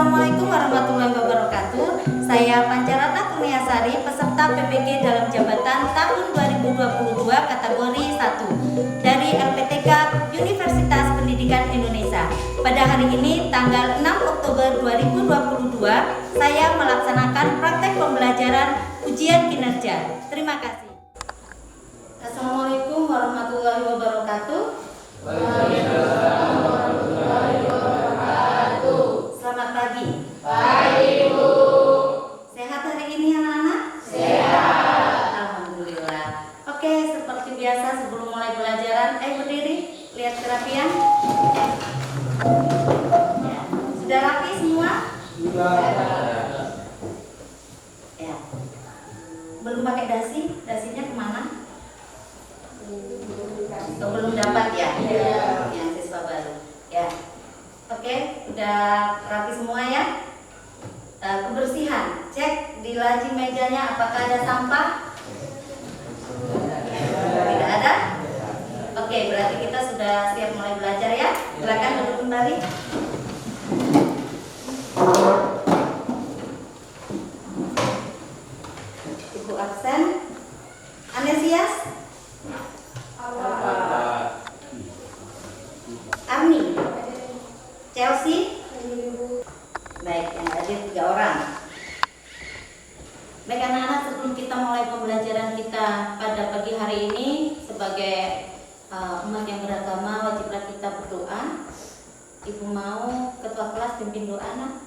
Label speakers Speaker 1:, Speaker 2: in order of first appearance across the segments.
Speaker 1: Assalamualaikum warahmatullahi wabarakatuh. Saya Pancaratna Kurniasari, peserta PPG dalam jabatan tahun 2022 kategori 1 dari LPTK Universitas Pendidikan Indonesia. Pada hari ini tanggal 6 Oktober 2022, saya melaksanakan praktek pembelajaran ujian kinerja. Terima kasih. Assalamualaikum warahmatullahi wabarakatuh. Selamat pagi.
Speaker 2: Pagi, Bu.
Speaker 1: Sehat hari ini anak-anak?
Speaker 2: Sehat.
Speaker 1: Alhamdulillah. Oke, seperti biasa sebelum mulai pelajaran, berdiri, lihat kerapian. Ya. Sudah rapi semua? Ya. Belum pakai dasi? Dasinya kemana? Belum dapat ya? Yang siswa baru. Ya. Oke, udah rapi semua ya. Kebersihan, cek di laci mejanya apakah ada sampah? Tidak ada? Oke, berarti kita sudah siap mulai belajar ya. Silakan duduk kembali. Ibu absen. Anesias? Arni? Chelsea? Baik, yang hadir 3 orang. Baik anak-anak, sebelum kita mulai pembelajaran kita pada pagi hari ini, sebagai umat yang beragama, wajiblah kita berdoa. Ibu mau ketua kelas pimpin doa, anak.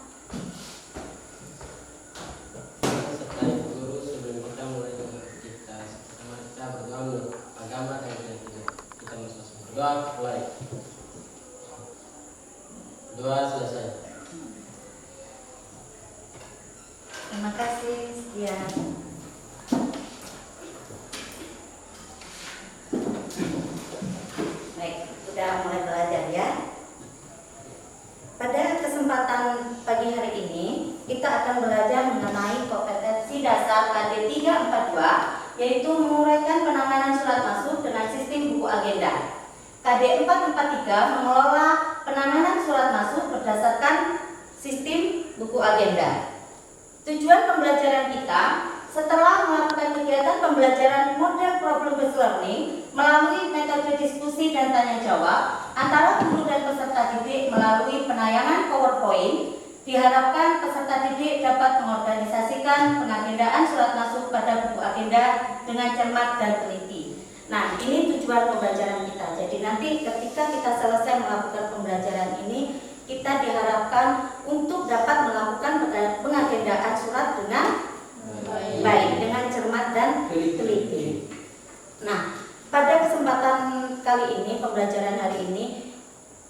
Speaker 3: Serta ibu guru, sebelum kita mulai kita berdoa menurut agama dan kita masing-masing berdoa mulai. Doa selesai.
Speaker 1: Terima kasih, sekian. Baik, sudah mulai belajar ya. Pada kesempatan pagi hari ini, kita akan belajar mengenai kompetensi dasar KD 342, yaitu menguraikan penanganan surat masuk dengan sistem buku agenda. KD 443 mengelola penanganan surat masuk berdasarkan sistem buku agenda. Tujuan pembelajaran kita setelah melakukan kegiatan pembelajaran model problem based learning melalui metode diskusi dan tanya jawab antara guru dan peserta didik melalui penayangan PowerPoint, diharapkan peserta didik dapat mengorganisasikan pengagendaan surat masuk pada buku agenda dengan cermat dan teliti. Nah, ini tujuan pembelajaran kita. Jadi nanti ketika kita selesai melakukan pembelajaran ini, kita diharapkan untuk dapat melakukan pengagendaan surat dengan baik, dengan cermat dan teliti. Nah, pada kesempatan kali ini, pembelajaran hari ini,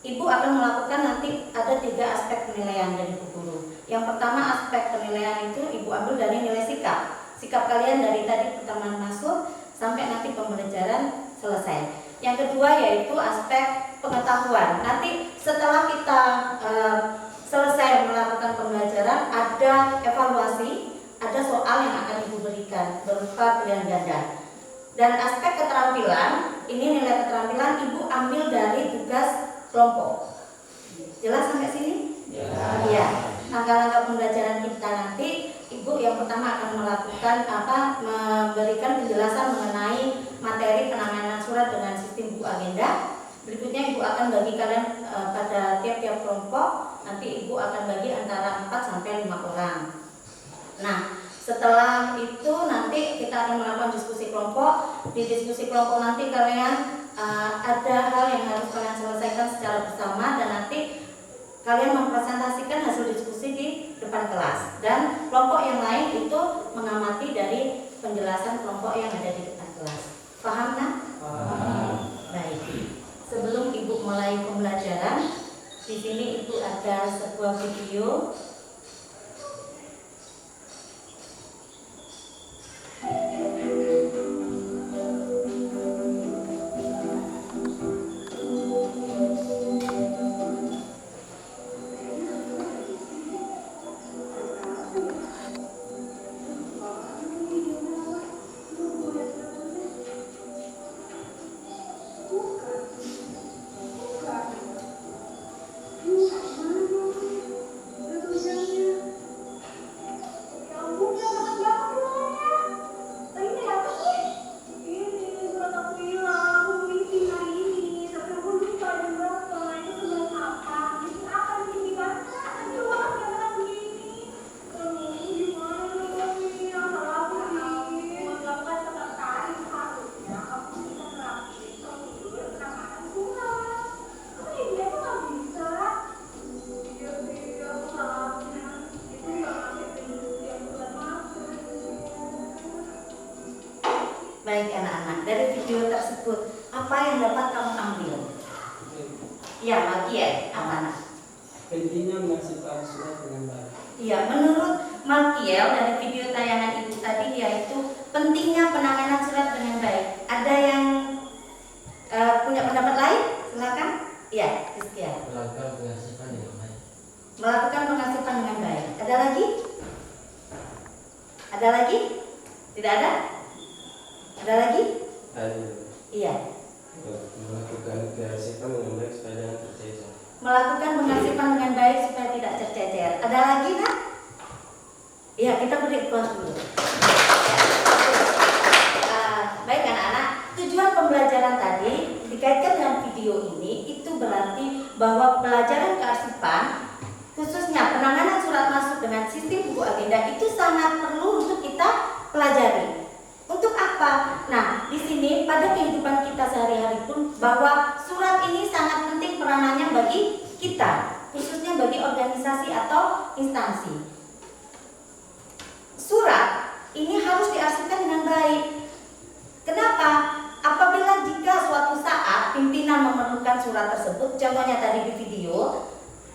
Speaker 1: Ibu akan melakukan nanti ada 3 aspek penilaian dari Bu Guru. Yang pertama, aspek penilaian itu Ibu ambil dari nilai sikap. Sikap kalian dari tadi pertemuan masuk sampai nanti pembelajaran selesai. Yang kedua yaitu aspek pengetahuan. Nanti setelah kita selesai melakukan pembelajaran, ada evaluasi, ada soal yang akan Ibu berikan berupa pilihan ganda. Dan aspek keterampilan, ini nilai keterampilan Ibu ambil dari tugas kelompok. Jelas sampai sini? Iya. Langkah-langkah pembelajaran kita nanti, Ibu yang pertama akan melakukan memberikan penjelasan mengenai materi penanganan surat dengan sistem buku agenda. Berikutnya Ibu akan bagi kalian pada tiap-tiap kelompok, nanti Ibu akan bagi antara 4 sampai 5 orang. Nah, setelah itu nanti kita akan melakukan diskusi kelompok. Di diskusi kelompok nanti kalian ada hal yang harus kalian selesaikan secara bersama dan nanti kalian mempresentasikan hasil diskusi di depan kelas. Dan kelompok yang lain itu mengamati dari penjelasan kelompok yang ada di depan kelas. Paham kan?
Speaker 3: Paham.
Speaker 1: Baik. Sebelum Ibu mulai pembelajaran, di sini Ibu ada sebuah video. dari video tersebut? Apa yang dapat kamu ambil? Ya, Malkiel, apa nak?
Speaker 4: Pentingnya mengarsipkan surat dengan baik.
Speaker 1: Iya, menurut Malkiel dari video tayangan ibu tadi yaitu pentingnya penanganan surat dengan baik. Ada yang punya pendapat lain? Silakan. Iya, Christian.
Speaker 3: Melakukan pengasipan dengan baik.
Speaker 1: Melakukan pengasipan dengan baik. Ada lagi? Ada lagi? Tidak ada? Ada lagi?
Speaker 2: Ada.
Speaker 1: Iya.
Speaker 2: Melakukan keasipan dengan baik supaya jangan tercecer.
Speaker 1: Melakukan pengasipan dengan baik supaya tidak tercecer. Ada lagi, Nak? Iya, kita beri kelas dulu. Baik anak-anak, tujuan pembelajaran tadi dikaitkan dengan video ini itu berarti bahwa pelajaran kearsipan khususnya penanganan surat masuk dengan sistem buku agenda itu sangat perlu untuk kita pelajari. Untuk apa? Nah, di sini pada kehidupan kita sehari-hari pun bahwa surat ini sangat penting peranannya bagi kita, khususnya bagi organisasi atau instansi. Surat ini harus diarsipkan dengan baik. Kenapa? Apabila jika suatu saat pimpinan memerlukan surat tersebut, contohnya tadi di video,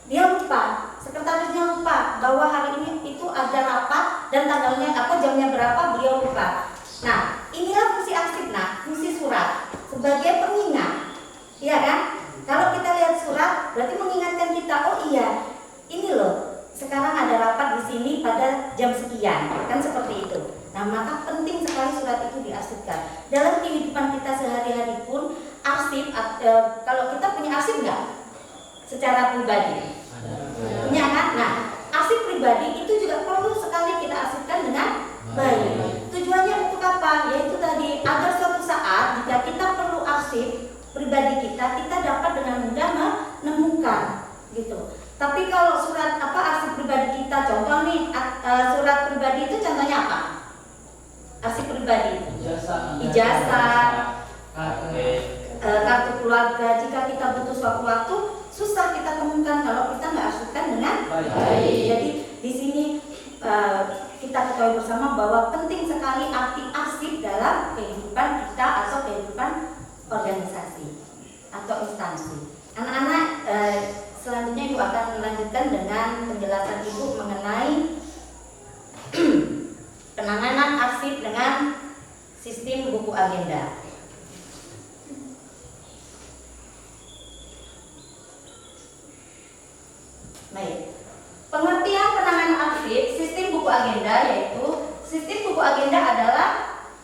Speaker 1: dia lupa, sekretarisnya lupa bahwa hari ini itu ada rapat dan tanggalnya jamnya berapa, beliau lupa. Nah, inilah fungsi arsip, fungsi surat sebagai pengingat, iya kan? Kalau kita lihat surat, berarti mengingatkan kita, oh iya, ini loh, sekarang ada rapat di sini pada jam sekian, kan seperti itu. Nah, maka penting sekali surat itu diarsipkan. Dalam kehidupan kita sehari-hari pun, arsip, kalau kita punya arsip nggak? Secara pribadi? Punya kan? Nah, arsip pribadi itu juga perlu sekali kita arsipkan dengan baik. Tujuannya untuk apa? Yaitu tadi agar suatu saat jika kita perlu arsip pribadi kita dapat dengan mudah menemukan gitu. Tapi kalau surat arsip pribadi kita, contoh nih surat pribadi itu contohnya apa? Arsip pribadi. Ijazah, kartu keluarga. Jika kita butuh suatu waktu, susah kita temukan kalau kita nggak arsipkan dengan baik. Jadi di sini kita ketahui bersama bahwa penting sekali arti arsip dalam kehidupan kita atau kehidupan organisasi atau instansi. Anak-anak, selanjutnya Ibu akan melanjutkan dengan penjelasan Ibu mengenai penanganan arsip dengan sistem buku agenda. Baik. Pengertian penanganan arsip sistem buku agenda yaitu sistem buku agenda adalah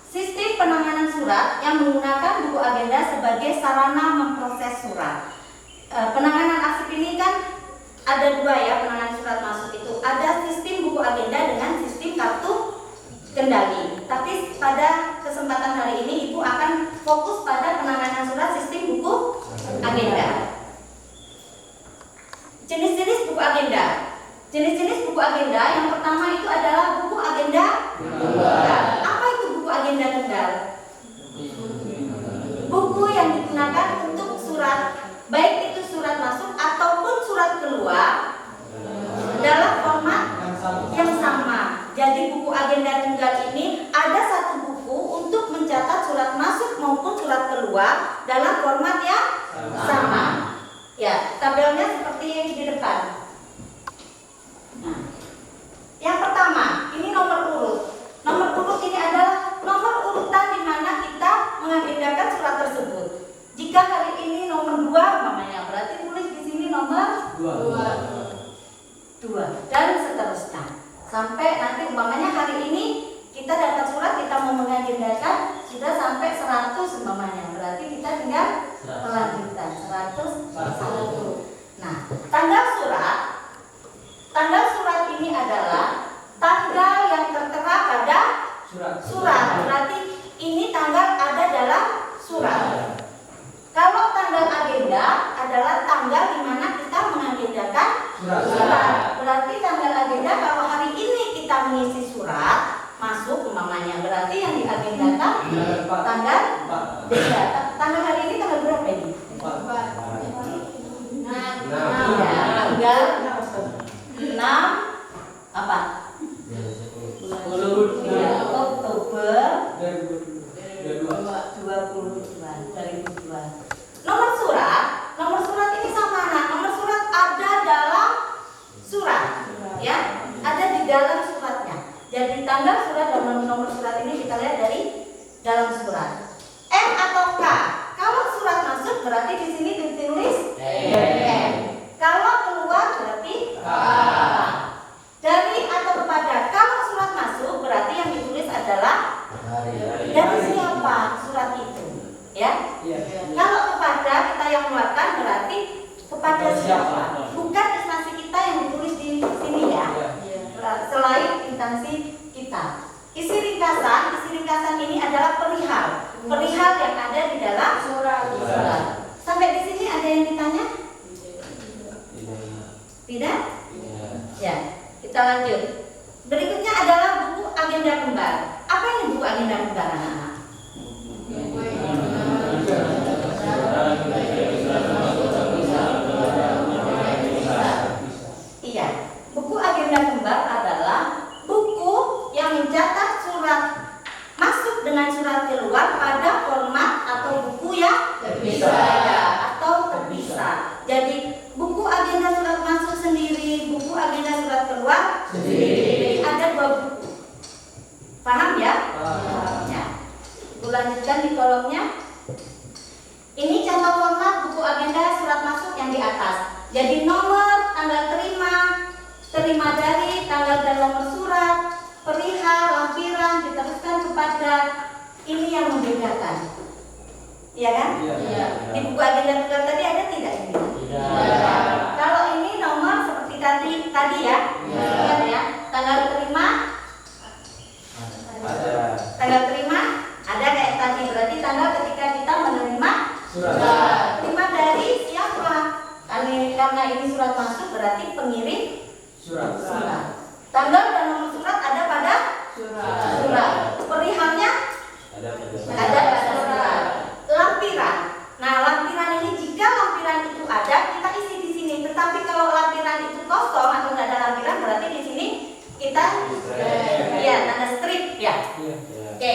Speaker 1: sistem penanganan surat yang menggunakan buku agenda sebagai sarana memproses surat. Penanganan arsip ini kan ada dua ya, penanganan surat masuk itu ada sistem buku agenda dengan sistem kartu kendali. Tapi pada kesempatan hari ini Ibu akan fokus pada penanganan surat sistem buku agenda. Jenis-jenis buku agenda. Jenis-jenis buku agenda yang pertama itu adalah buku agenda tunggal. Apa itu buku agenda tunggal? Buku yang digunakan untuk surat, baik itu surat masuk ataupun surat keluar dalam format yang sama. Jadi buku agenda tunggal ini ada satu buku untuk mencatat surat masuk maupun surat keluar dalam format yang sama. Ya, tabelnya seperti di depan. Nah, yang pertama, ini nomor urut. Nomor urut ini adalah nomor urutan di mana kita mengagendakan surat tersebut. Jika hari ini nomor 2 namanya, berarti tulis di sini nomor 2 dan seterusnya. Sampai nanti umpamanya hari ini kita dapat surat, kita mau mengagendakan sudah sampai 100 umpamanya. Berarti kita tinggal 2002. Nomor surat ini sama anak. Nomor surat ada dalam surat, ya, ada di dalam suratnya. Jadi tanggal surat dan nomor surat ini kita lihat dari dalam surat. M atau K? Kalau surat masuk berarti di sini ditulis M. Kalau keluar berarti K. Dari atau kepada? Kalau surat masuk berarti yang ditulis adalah dari siapa surat itu, ya? Kalau kepada kita yang mengeluarkan berarti kepada siapa? Bukan instansi kita yang ditulis di sini, ya. Selain instansi kita. Isi ringkasan ini adalah perihal yang ada di dalam surat. Sampai di sini ada yang ditanya? Tidak? Ya, kita lanjut. Berikutnya adalah buku agenda kembar. Apa ini buku agenda kembar, anak-anak? Iya, buku agenda kembar adalah buku yang mencatat surat masuk dengan surat keluar pada format atau buku yang terpisah atau terpisah. Jadi buku agenda surat masuk sendiri, buku agenda surat keluar sendiri. Jadi ada 2 buku. Paham ya? Ya. Aku lanjutkan di kolomnya. Ini contoh format buku agenda surat masuk yang di atas. Jadi nomor, tanggal terima dari, tanggal dan nomor surat, perihal, lampiran, diteruskan kepada. Ini yang membedakan. Iya kan?
Speaker 4: Iya.
Speaker 1: Di buku agenda tunggal tadi ada tidak ini? Tidak. Kalau ini nomor seperti tadi ya, lihat ya, tanggal terima, tanggal terima ada kayak tadi, berarti tanggal ketika kita menerima surat. Terima dari siapa? Karena ini surat masuk berarti pengirim surat. Tanggal dan nomor surat ada pada surat. Perihalnya ada pada surat. Lampiran. Nah, lampiran ini jika lampiran itu ada, kita isi di sini. Tetapi kalau lampiran itu kosong atau tidak ada lampiran, berarti di sini kita tanda strip ya. Oke.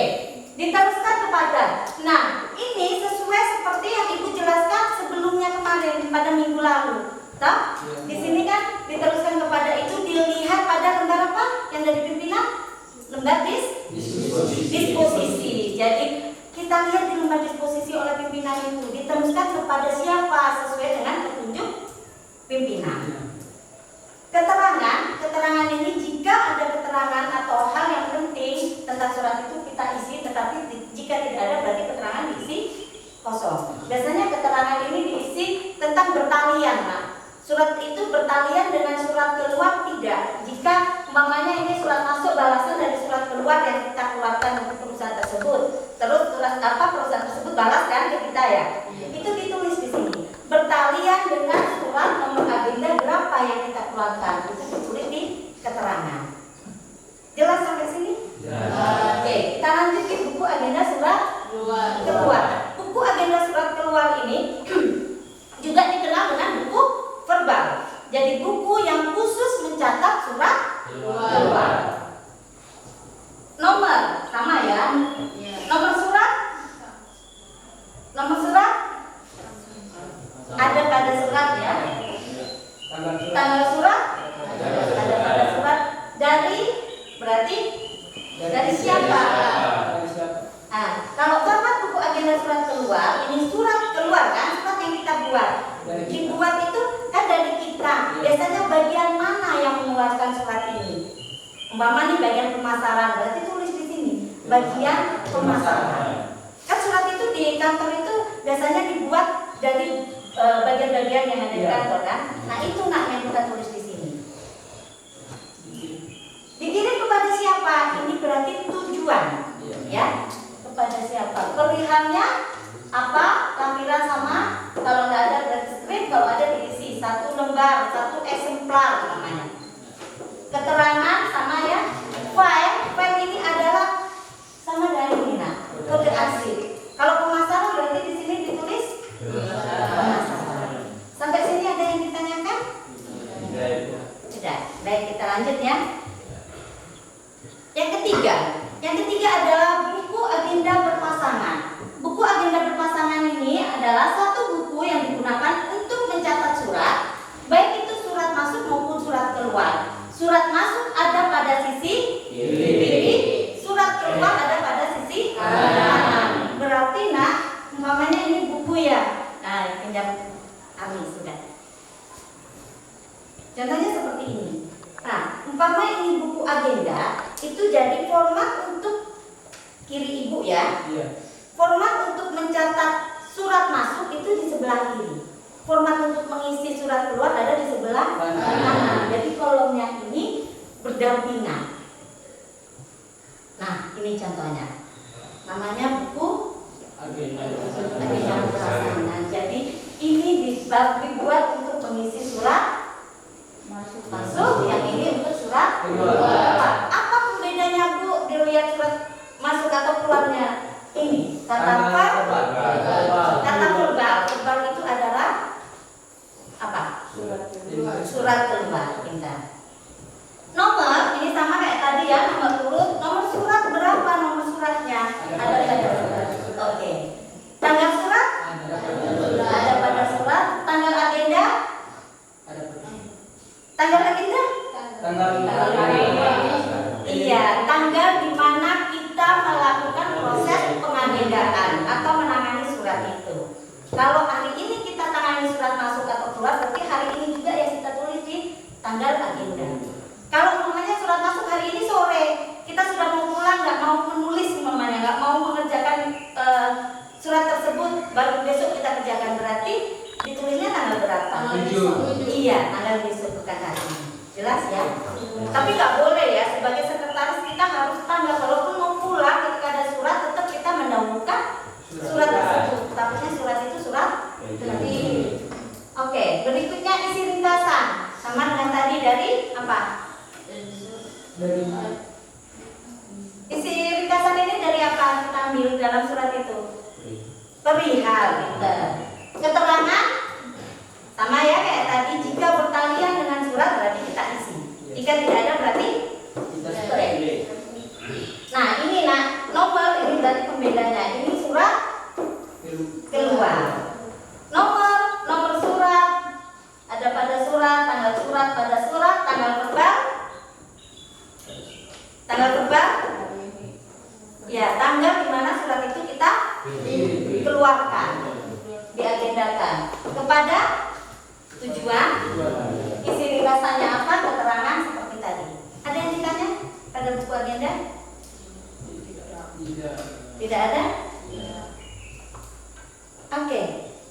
Speaker 1: Diteruskan kepada. Nah, ini sesuai seperti yang Ibu jelaskan sebelumnya kemarin pada minggu lalu. Toh? Di sini kan diteruskan kepada itu dilihat pada lembar apa yang dari pimpinan? Lembar disposisi. Jadi kita lihat di lembar disposisi oleh pimpinan itu diteruskan kepada siapa sesuai dengan petunjuk pimpinan. Keterangan ini jika ada keterangan atau hal yang penting tentang surat itu kita isi, tetapi jika tidak ada berarti keterangan diisi kosong. Biasanya keterangan ini diisi tentang bertalian, Pak. Surat itu bertalian dengan surat keluar tidak. Jika umpamanya ini surat masuk balasan dari surat keluar yang kita keluarkan untuk perusahaan tersebut, terus surat perusahaan tersebut balas kan ke kita ya. Itu ditulis di sini. Bertalian dengan surat nomor agenda berapa yang kita keluarkan, itu ditulis di keterangan. Jelas sampai sini? Oke, kita lanjut di buku agenda surat keluar. Buku agenda surat keluar ini juga dikenal dengan buku verbal. Jadi buku yang khusus mencatat surat keluar. Nomor sama ya. Nomor surat ada pada surat ya. Tanggal surat ada pada surat. Dari berarti dari siapa? Nah, kalau format buku agenda surat keluar, ini surat keluar kan, surat yang kita buat. Dibuat itu kan dari kita. Biasanya bagian mana yang mengeluarkan surat ini? Umpama nih bagian pemasaran, berarti tulis di sini bagian pemasaran. Kan surat itu di kantor itu biasanya dibuat dari bagian-bagian yang ada di kantor kan. Nah itu yang kita tulis di sini. Dikirim kepada siapa? Ini berarti tujuan, ya. Kepada siapa? Perihalnya apa? Lampiran sama. Kalau nggak ada berarti strip. Kalau ada diisi 1 lembar, 1 eksemplar namanya. Keterangan sama ya. File ini adalah sama dari ini nah. Kode arsip. Kalau pemasaran berarti di sini ditulis pemasaran. Sampai sini ada yang ditanyakan? Tidak. Baik, kita lanjut ya. Yang ketiga adalah buku agenda berpasangan. Buku agenda adalah satu buku yang digunakan untuk mencatat surat, baik itu surat masuk maupun surat keluar. Surat masuk ada pada sisi kiri, surat keluar ada pada sisi kanan. Berarti nak, umpamanya ini buku ya. Nah, pinjam kami sudah. Contohnya seperti ini. Nah, umpama ini buku agenda, itu jadi format untuk kiri ibu ya. Format untuk mencatat surat masuk itu di sebelah kiri. Format untuk mengisi surat keluar ada di sebelah kanan. Jadi kolomnya ini berdampingan. Nah, ini contohnya. Namanya buku agenda pelaksana. Jadi ini dibuat untuk mengisi surat masuk, yang ini untuk surat keluar. Apa pembedanya Bu dilihat surat masuk atau keluarnya? Ini kata verbal. Verbal itu adalah apa? Surat keluar. Pintar. Nomor ini sama kayak tadi ya, nomor urut. Nomor surat berapa nomor suratnya? Ada pada surat. Oke. Tanggal surat? Ada pada surat. Tanggal agenda? Tanggal agenda? Iya, tanggal di mana kita melakukan proses pengagendaan atau menangani surat itu. Kalau hari ini kita tangani surat masuk atau keluar, berarti hari ini juga yang kita tulis di tanggal agenda. Kalau umpamanya surat masuk hari ini sore, kita sudah mau pulang, nggak mau menulis umpamanya, nggak mau mengerjakan surat tersebut, baru besok kita kerjakan, berarti ditulisnya tanggal berapa? Iya, tanggal besok bukan hari ini. Jelas ya? Tapi nggak boleh ya, sebagai sekretaris kita harus tanggal, walaupun mau pulang ketika ada surat, tetap kita mendahulukan surat tersebut. Takutnya surat itu surat penting. Oke, berikutnya isi ringkasan. Sama dengan tadi dari apa? Isi ringkasan ini dari apa kita ambil dalam surat itu? Perihal, gitu. Keterangan sama ya kayak tadi, jika bertalian dengan surat berarti kita isi. Jika tidak ada berarti kita strike. Nah ini nomor ini berarti pembedanya. Ini surat keluar. Nomor surat ada pada surat, tanggal surat pada surat, tanggal verbal. Tanggal verbal. Ya, tanggal di mana surat itu kita keluarkan, diagendakan. Kepada tujuan, isi ringkasannya apa, keterangan seperti tadi. Ada yang ditanya pada buku agenda? Tidak ada? Oke,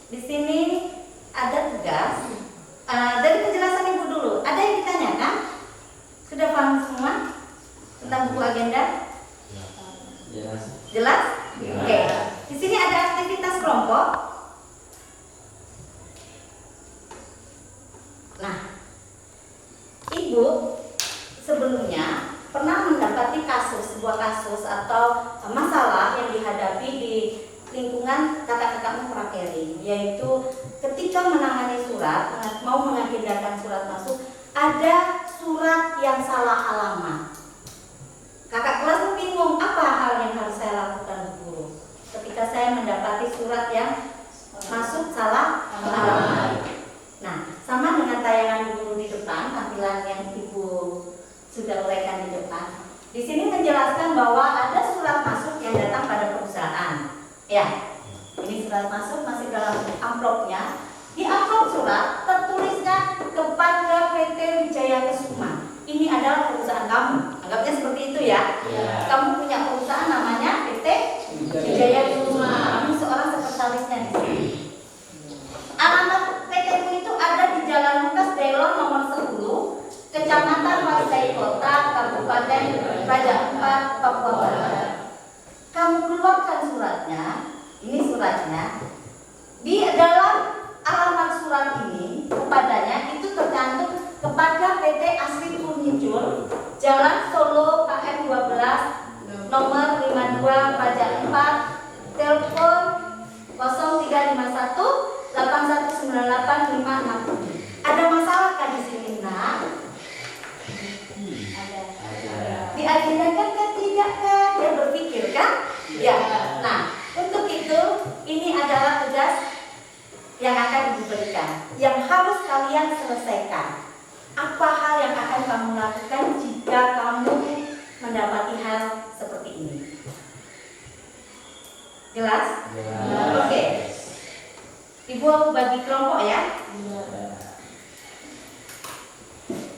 Speaker 1: di sini ada tugas. Dari penjelasan Ibu dulu, ada yang ditanyakan? Sudah paham semua tentang buku agenda? Jelas? Oke. Di sini ada aktivitas kelompok. Nah, Ibu sebelumnya pernah mendapati sebuah kasus atau masalah yang dihadapi di lingkungan kakak-kakakmu prakeri, yaitu ketika menangani surat, mau mengagendakan surat masuk, ada surat yang salah alamat. Kakak kelas bingung, apa hal yang harus saya lakukan guru ketika saya mendapati surat yang masuk salah alamat. Nah, sama dengan tayangan guru di depan, tampilan yang Ibu sudah uraikan di depan. Di sini menjelaskan bahwa ada surat masuk yang datang pada perusahaan. Ya, ini surat masuk masih dalam amplopnya. Di amplop surat tertulisnya kepada PT Wijaya Kesuma. Ini adalah perusahaan kamu. Anggapnya seperti itu ya. Kamu punya perusahaan namanya PT Wijaya Kesuma. Kamu seorang sekretarisnya di sini. Alamat PT-mu itu ada di Jalan Lukas Delon nomor 10, Kecamatan Wasai Kota, Kabupaten Raja Ampat, Papua Barat. Kamu keluarkan suratnya. Ini suratnya. Di dalam alamat surat ini kepadanya itu tercantum kepada PT Asri Furniture, Jalan Solo KM 12 nomor 52 Raja Ampat, telepon 0351 8198 560. Ada masalahkah di sini, Nak? Ada. Diagendakan kan tidak kan? Dia berpikir kan? Ya. Nah, untuk itu ini adalah tugas yang akan Ibu berikan, yang harus kalian selesaikan. Apa hal yang akan kamu lakukan jika kamu mendapati hal seperti ini? Jelas? Oke. Ibu aku bagi kelompok ya.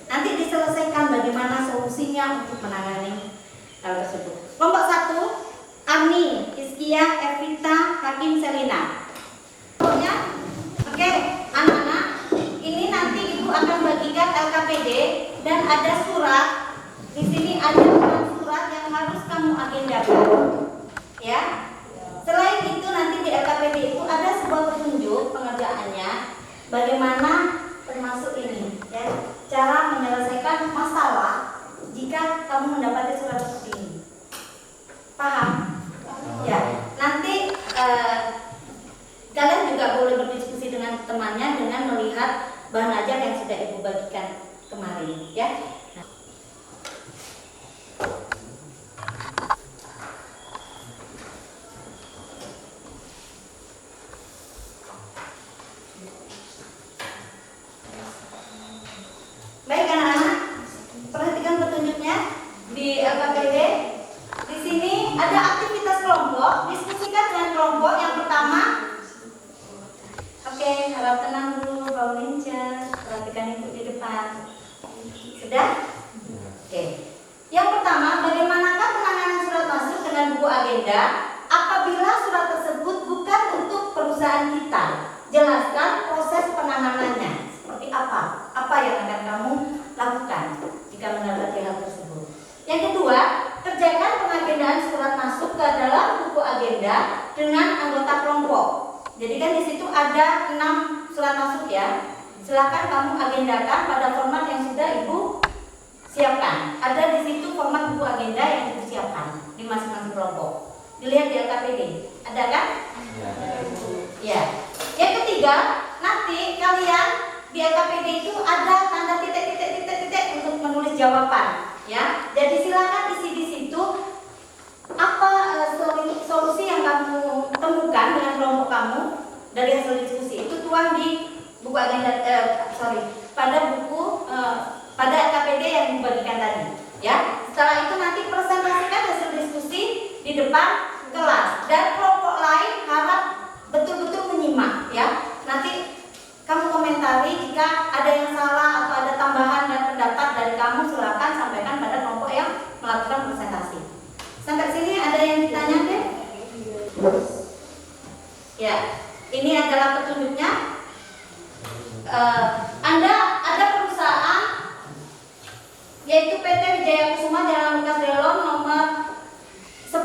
Speaker 1: Nanti diselesaikan bagaimana solusinya untuk menangani hal tersebut. Kelompok 1, Ani, Iskia, Evita, Hakim, Selina. Pokoknya, oke, anak-anak, ini nanti Ibu akan bagikan LKPD dan ada surat. Di sini ada surat yang harus kamu agendakan. Ya. Selain itu nanti di LKPD itu ada sebuah petunjuk pengerjaannya bagaimana termasuk ini ya, cara menyelesaikan masalah jika kamu mendapati surat seperti ini. Paham? Ya, nanti kalian juga boleh berdiskusi dengan temannya dengan melihat bahan ajar yang sudah Ibu bagikan kemarin ya. Baik anak-anak, perhatikan petunjuknya di LKPD. Di sini ada aktivitas kelompok, diskusikan dengan kelompok. Yang pertama, oke, harap tenang dulu, bangunin chat, perhatikan Ibu di depan. Sudah? Oke. Yang pertama, bagaimanakah penanganan surat masuk dengan buku agenda apabila surat tersebut bukan untuk perusahaan kita? Jelaskan proses penanganannya. Seperti apa? Apa yang akan kamu lakukan jika mendapati hal tersebut? Yang kedua, kerjakan pengagendaan surat masuk ke dalam buku agenda dengan anggota kelompok. Jadi kan di situ ada 6 surat masuk ya. Silakan kamu agendakan pada format yang sudah Ibu siapkan. Ada di situ format buku agenda yang Ibu siapkan di masing-masing kelompok. Dilihat di LKPD. Ada kan? Ya. Yang ketiga, nanti kalian di LKPD itu ada tanda titik untuk menulis jawaban, ya. Jadi silakan isi di situ apa solusi yang kamu temukan dengan kelompok kamu dari hasil diskusi. Itu tuang di buku agenda, pada buku pada LKPD yang dibagikan tadi, ya. Setelah itu nanti presentasikan hasil diskusi di depan kelas dan kelompok lain harap betul-betul menyimak, ya. Nanti kamu komentari jika ada yang salah atau ada tambahan dan pendapat dari kamu, silakan sampaikan pada kelompok yang melakukan presentasi. Sampai sini ada yang ditanya deh? Ya, ini adalah petunjuknya. Anda ada perusahaan yaitu PT Wijaya Kusuma Jalan Lukas Delon nomor 10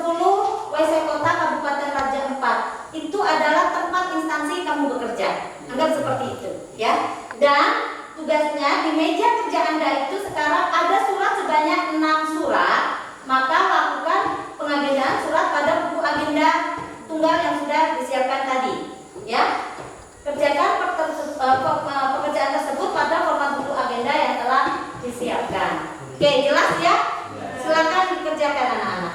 Speaker 1: WC Kota Kabupaten Raja 4. Itu adalah tempat instansi kamu bekerja. Anggap seperti itu, ya. Dan tugasnya di meja kerja Anda itu sekarang ada surat sebanyak 6 surat, maka lakukan pengagendaan surat pada buku agenda tunggal yang sudah disiapkan tadi, ya. Kerjakan pekerjaan tersebut pada format buku agenda yang telah disiapkan. Oke, jelas ya? Silakan dikerjakan anak-anak.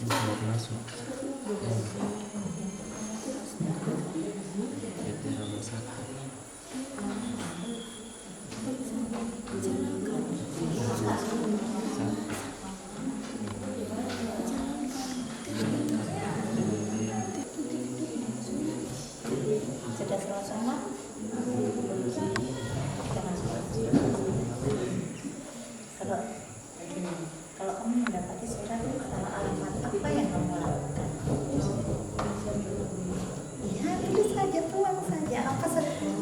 Speaker 2: surat masuk PT Hama 1
Speaker 1: Sudah selesai mak? Kalau kamu mendapati surat salah alamat, apa yang kamu lakukan? Ya, tulis saja, tuang saja.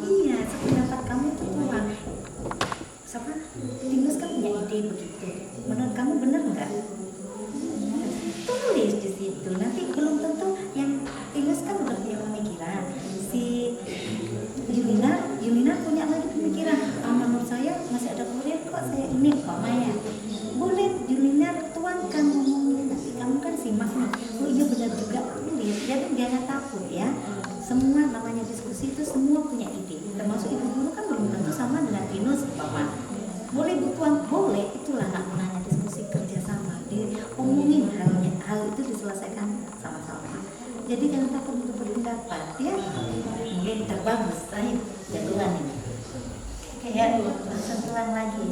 Speaker 1: Iya, sependapat kamu itu tuang. Sama Tinus kan punya ide begitu. Menurut kamu benar nggak? Tulis di situ. Nanti belum tentu yang Tinus kan udah punya pemikiran. Si Yulina punya lagi pemikiran. Menurut saya masih ada kuliah kok, saya ini kok Maya. Boleh Yulina tuangkan ngomongnya, nanti kamu kan simak nih. Oh iya benar juga, tulis. Jadi jangan takut ya. Semua namanya diskusi itu semua punya ide. Termasuk ibu guru kan belum tentu sama dengan Tinus Bapak. Boleh butuan, boleh. Itulah namanya diskusi kerjasama. Diomongin hal itu diselesaikan sama-sama. Jadi jangan takut untuk berpendapat ya. Mungkin terbagus saya jagoan ini. Oke ya, langsung pulang lagi.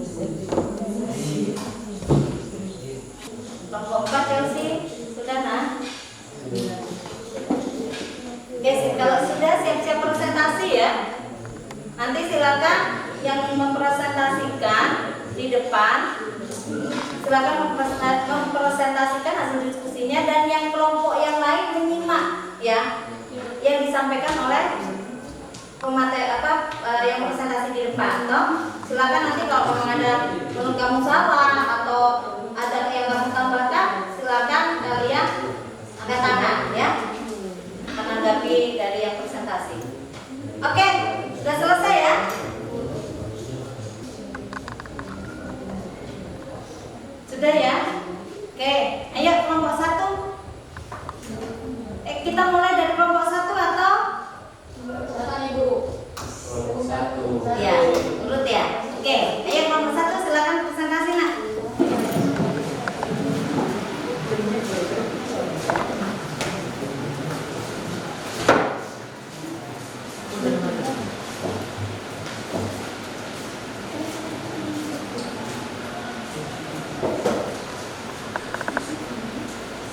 Speaker 1: Kelompok 4 Chelsea, sudah nah? Oke, kalau sudah siap-siap presentasi ya. Nanti silakan yang mempresentasikan di depan. Silakan mempresentasikan hasil diskusinya dan yang kelompok yang lain menyimak ya yang disampaikan oleh pemateri yang presentasi di depan. Toh silakan nanti kalau memang ada menurut kamu salah atau ada yang kamu tambahkan, silakan kalian angkat tangan ya menanggapi dari yang presentasi. Oke, sudah selesai ya. Sudah ya? Oke, ayo kelompok 1. Kita mulai dari kelompok 1 atau? Silakan Ibu.
Speaker 3: Kelompok 1.
Speaker 1: Ya, urut ya. Oke, ayo kelompok 1 silakan presentasi nak.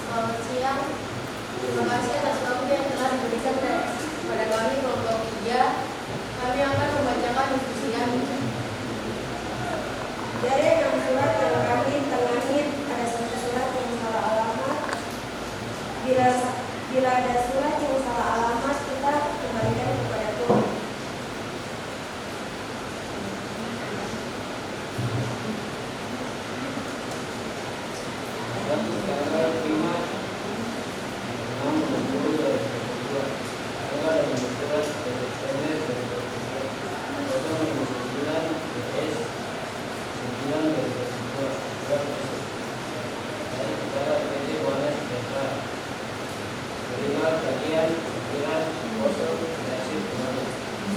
Speaker 5: Selamat siang. Terima kasih atas waktu yang telah diberikan kepada kami kelompok 3. Kami akan membacakan diskusi kami.
Speaker 6: Dari 6 surat yang kami tengahit, ada 1 surat yang salah alamat. Bila ada surat yang salah alamat, kita kembalikan kepada Tuhan.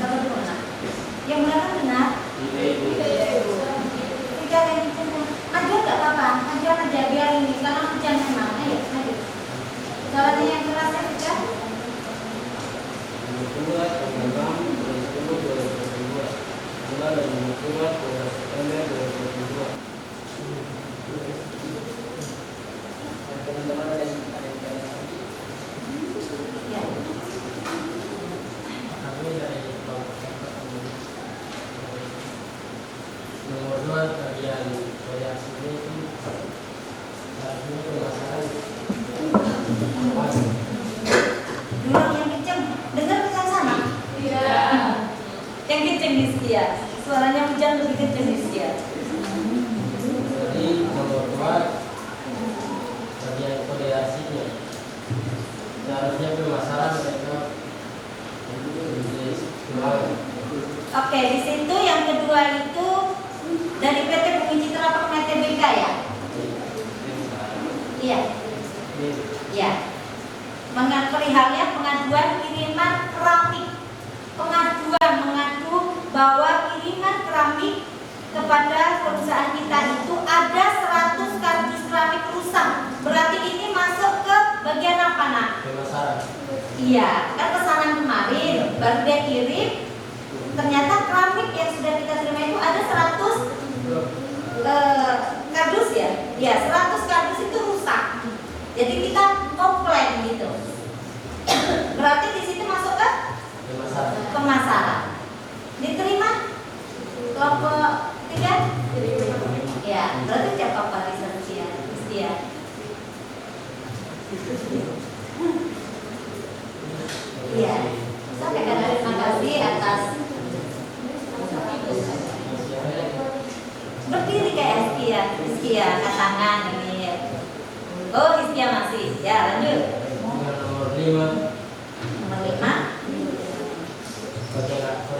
Speaker 1: Sabar dulu nak. Yang benar kan benar? Tidak yang benar. Maju nggak apa-apa, maju aja biar ini karena hujan memang. Ayo, maju. Jalannya yang keras ya sudah. Ya.
Speaker 3: Kami dari kelompok 1 nomor 2 bagian variasi ini saat ini permasalahan
Speaker 1: Dulu yang kenceng, dengar kenceng sana?
Speaker 5: Tidak.
Speaker 1: Yang kenceng di setia. Suaranya hujan lebih kenceng di setia.
Speaker 3: Jadi nomor 2 bagian koordinasinya seharusnya permasalahan mereka
Speaker 1: Oke, di situ yang kedua itu dari PT Bumi Citra Permai TBK ya? Iya. Iya. Perihalnya pengaduan kiriman keramik. Pengaduan mengadu bahwa kiriman keramik kepada perusahaan kita itu ada 100 kardus keramik rusak. Berarti ini masuk ke Iya, kan pesanan kemarin baru dia kirim, ternyata keramik yang sudah kita terima itu ada 100 kardus ya. Ya, 100 kardus itu rusak. Jadi kita komplain gitu. Berarti di situ masuk ke pemasaran. Diterima kelompok 3? Ya, berarti siapa Pak Istia? Iya, sampaikan terima kasih atas berdiri kayak Iskia, angkat tangan ini. Oh, Iskia masih. Ya, lanjut.
Speaker 3: Nomor 5.
Speaker 1: Nomor 5.
Speaker 3: Kode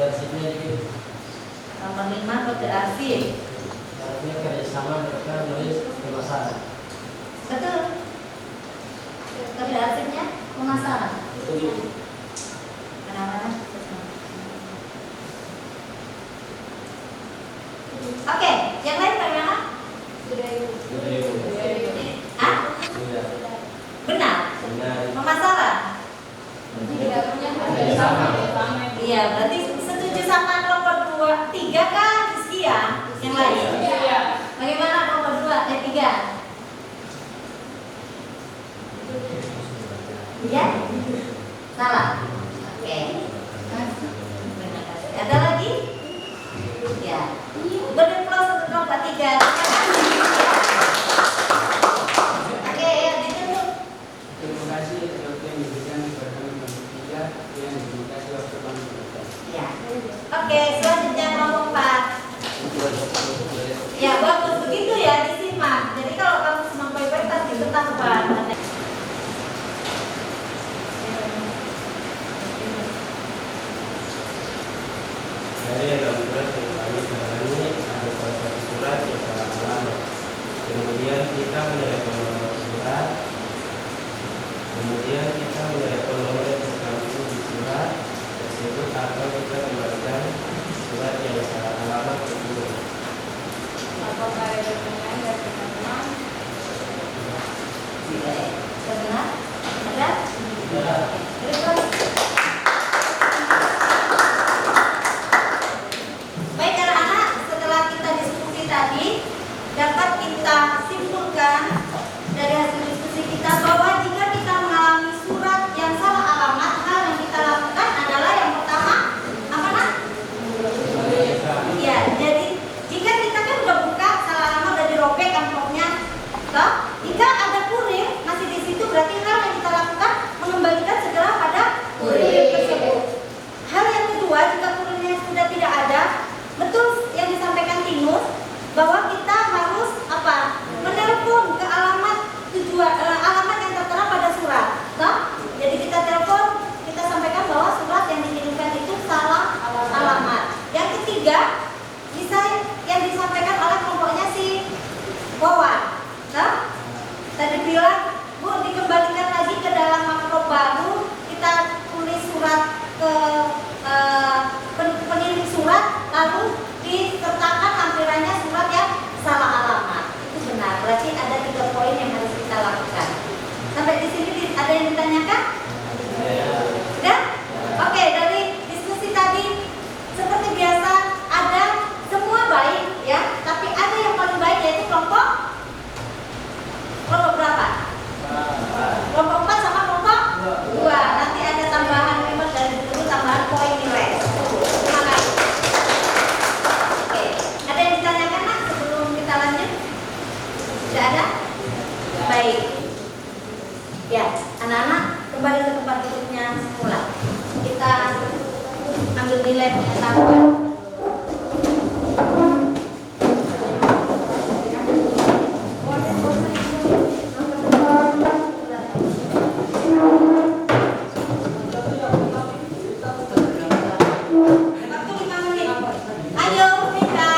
Speaker 3: arsipnya dikit.
Speaker 1: Nomor 5 kode arsip.
Speaker 3: Artinya kerjasama mereka menulis pemasaran.
Speaker 1: Betul. Kode arsipnya pemasaran. Kenapa? Oke, yang lain bagaimana? Ah? Benar. Pemasaran. Iya, berarti setuju sama kelompok 3 kan? Rizkia, yang lain. Bagaimana kelompok 3? Iya? Salah. Oke. Terima kasih. Ada lagi? Ya. Beri plus untuk kelompok 3. Oke, ya ditutup.
Speaker 4: Terima kasih waktu yang diberikan kepada kami kelompok 3. Dan terima kasih waktu kami berikan.
Speaker 1: Ya. Oke, selanjutnya kelompok 4. Ya, bagus begitu ya, disimak. Jadi kalau kamu simak baik-baik pasti ketahuan.
Speaker 2: Dari dalam surat yang kami tangani ada salah satu surat yang salah alamat. Kemudian kita menyerahkan nomor surat. Kemudian kita menyerahkan nomor yang tercantum di surat tersebut atau kita kembalikan surat yang salah alamat tersebut.
Speaker 5: Apakah ada pertanyaan dari teman-teman?
Speaker 1: Tidak ya? Benar? Ada? Terus? Baik anak-anak, setelah kita diskusi tadi, dapat kita simpulkan dari hasil diskusi kita bahwa jika kita mengalami surat yang salah alamat, hal yang kita lakukan adalah yang pertama, apa nak? Iya, jadi jika kita kan udah buka salah alamat dan dirobek amplopnya, toh, jika ada kurir masih di situ, berarti hal yang kita lakukan mengembalikan segera pada kurir tersebut. Hal yang kedua, jika kurirnya sudah tidak ada, betul yang disampaikan Tinus bahwa kita harus apa? Menelpon ke alamat tujuan alamat yang tertera pada surat. Toh? Jadi kita telepon, kita sampaikan bahwa surat yang dikirimkan itu salah alamat. Yang ketiga, bisa yang disampaikan oleh kelompoknya si Wawan. Toh? Tadi bilang, Bu, dikembalikan lagi ke dalam amplop baru, kita tulis surat ke pengirim surat, lalu disertakan lampirannya surat yang salah alamat. Itu benar. Berarti ada 3 poin yang harus kita lakukan. Sampai di sini ada yang ditanyakan? Sudah? Oke, dari diskusi tadi seperti biasa ada semua baik ya, tapi ada yang paling baik yaitu kelompok berapa? Kelompok 4 sama kelompok 2. Nanti ada tambahan ribet dari dulu, tambahan poin nilai. Terima kasih. Oke, ada yang ditanyakan nak sebelum kita lanjut? Tidak ada? Baik. Ya, anak-anak kembali ke tempat duduknya semula. Kita ambil nilai pengetahuan. Waktu 5 menit. Ayo, Rika.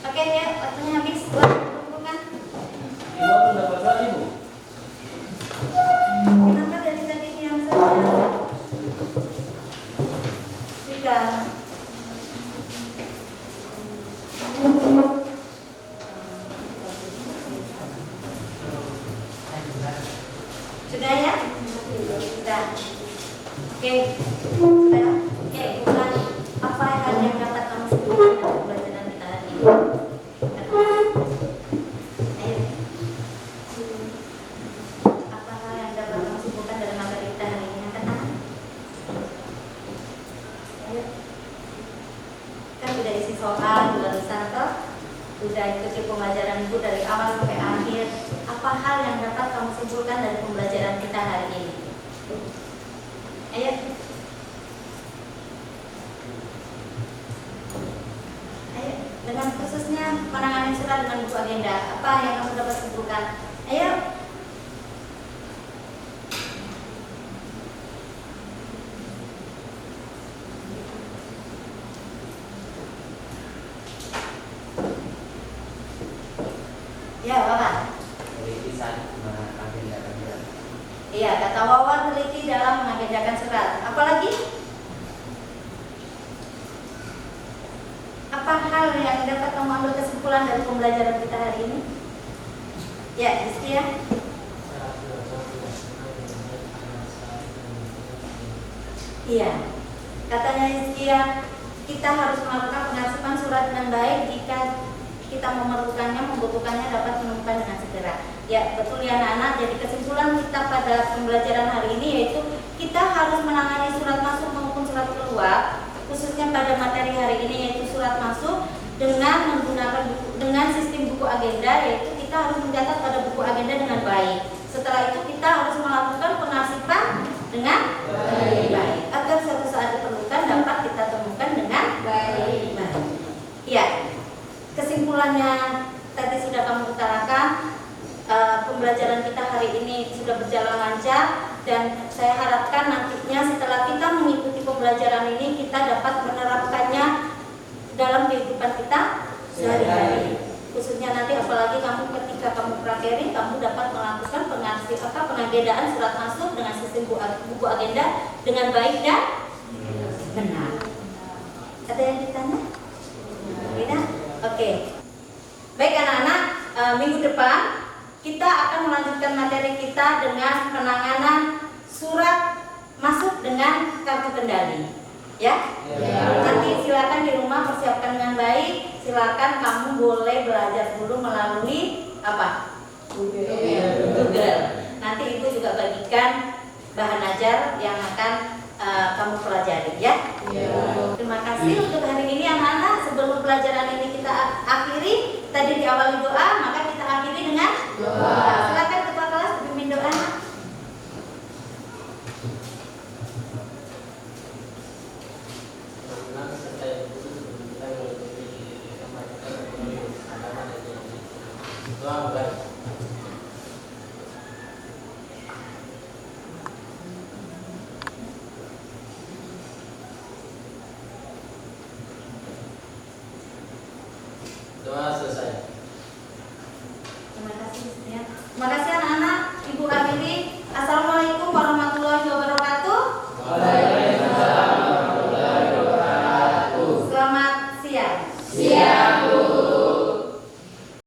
Speaker 1: Oke ya, waktunya habis. Oke, bukan apa hal yang dapat kamu sebutkan dalam pembelajaran kita hari ini? Ayo. Apa hal yang dapat kamu sebutkan dalam materi kita hari ini? Angkat tangan. Ayo. Kan udah isi soal, udah tulisan toh, udah ikuti pembelajaran ibu dari awal sampai akhir. Apa hal yang dapat kamu simpulkan dari pembelajaran kita hari ini? Ayo. Ayo, dengan khususnya penanganan surat dengan buku agenda, apa yang kamu dapat simpulkan? Ayo. Ya, Bapak. Iya, kata Wawan teliti dalam mengagendakan surat. Apalagi? Apa hal yang dapat kamu ambil kesimpulan dari pembelajaran kita hari ini? Ya, Rizkia. Iya, katanya Rizkia, kita harus melakukan pengarsipan surat dengan baik jika kita memerlukannya, membutuhkannya, dapat menemukan dengan segera. Ya, betul ya anak-anak. Jadi kesimpulan kita pada pembelajaran hari ini yaitu kita harus menangani surat masuk maupun surat keluar, khususnya pada materi hari ini yaitu surat masuk dengan menggunakan dengan sistem buku agenda, yaitu kita harus mencatat pada buku agenda dengan baik. Setelah itu kita harus melakukan pengarsipan dengan baik agar suatu saat diperlukan dapat kita temukan dengan baik. Ya, kesimpulannya tadi sudah kamu utarakan. Pembelajaran kita hari ini sudah berjalan lancar dan saya harapkan nantinya setelah kita mengikuti pembelajaran ini kita dapat menerapkannya dalam kehidupan kita sehari-hari. Khususnya nanti apalagi kamu ketika kamu prakterin, kamu dapat melakukan pengagendaan surat masuk dengan sistem buku agenda dengan baik dan benar. Ada yang ditanya? Tidak? Oke. Baik anak-anak, minggu depan kita akan melanjutkan materi kita dengan penanganan surat masuk dengan kartu kendali. Ya? Nanti silakan di rumah persiapkan dengan baik. Silakan kamu boleh belajar dulu melalui apa? Google. Nanti ibu juga bagikan bahan ajar yang akan kamu pelajari ya. Terima kasih untuk hari ini anak-anak. Sebelum pelajaran ini kita akhiri, tadi diawali doa, maka kita akhiri dengan doa. Silakan ketua kelas pimpin doa.